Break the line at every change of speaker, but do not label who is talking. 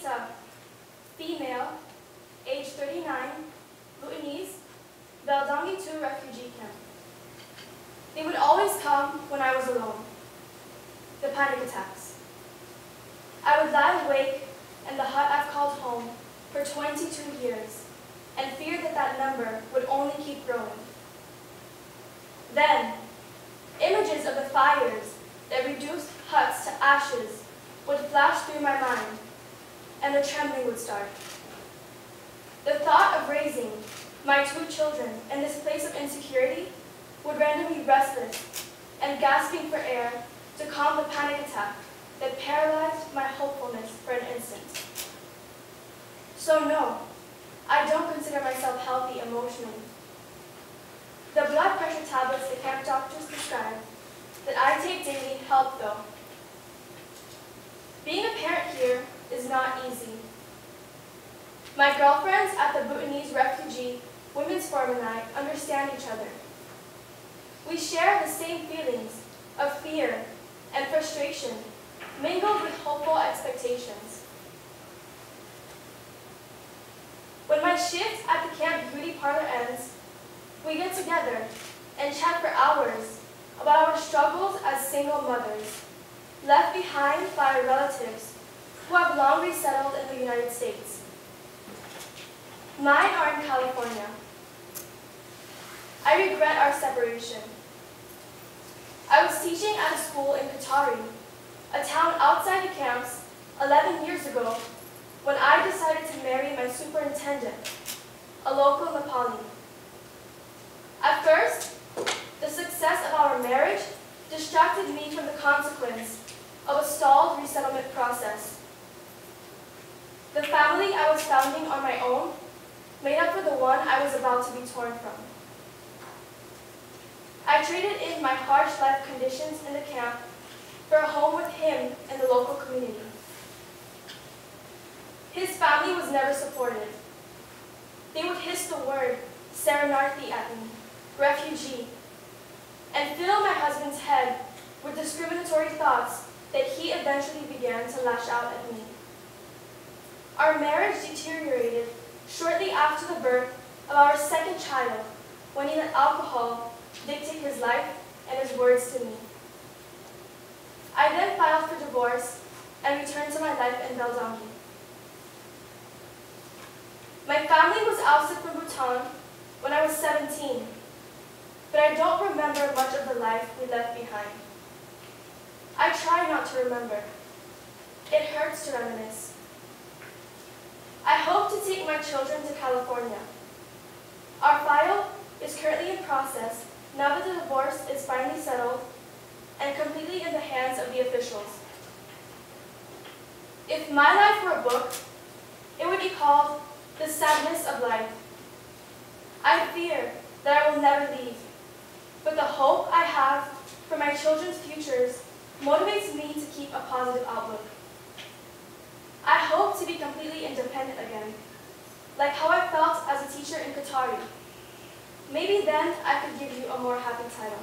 Sita, female, age 39, Bhutanese, Beldangi 2 refugee camp. They would always come when I was alone. The panic attacks. I would lie awake in the hut I've called home for 22 years and feared that that number would only keep growing. Then, images of the fires that reduced huts to ashes would flash through my mind, and the trembling would start. The thought of raising my 2 children in this place of insecurity would render me restless and gasping for air to calm the panic attack that paralyzed my hopefulness for an instant. So no, I don't consider myself healthy emotionally. The blood pressure tablets the camp doctors prescribe that I take daily help though. Being a parent here is not easy. My girlfriends at the Bhutanese Refugee Women's Forum and I understand each other. We share the same feelings of fear and frustration mingled with hopeful expectations. When my shift at the camp beauty parlor ends, we get together and chat for hours about our struggles as single mothers, left behind by our relatives who have long resettled in the United States. Mine are in California. I regret our separation. I was teaching at a school in Katari, a town outside the camps, 11 years ago, when I decided to marry my superintendent, a local Nepali. At first, the success of our marriage distracted me from the consequence of a stalled resettlement process. The family I was founding on my own made up for the one I was about to be torn from. I traded in my harsh life conditions in the camp for a home with him in the local community. His family was never supportive. They would hiss the word Serenarthi at me, refugee, and fill my husband's head with discriminatory thoughts that he eventually began to lash out at me. Our marriage deteriorated shortly after the birth of our second child, when he let alcohol dictate his life and his words to me. I then filed for divorce and returned to my life in Beldangi. My family was ousted from Bhutan when I was 17, but I don't remember much of the life we left behind. I try not to remember. It hurts to reminisce. I hope to take my children to California. Our file is currently in process now that the divorce is finally settled and completely in the hands of the officials. If my life were a book, it would be called The Sadness of Life. I fear that I will never leave, but the hope I have for my children's futures motivates me to keep a positive outlook. I hope to be completely independent again, like how I felt as a teacher in Katari. Maybe then I could give you a more happy title.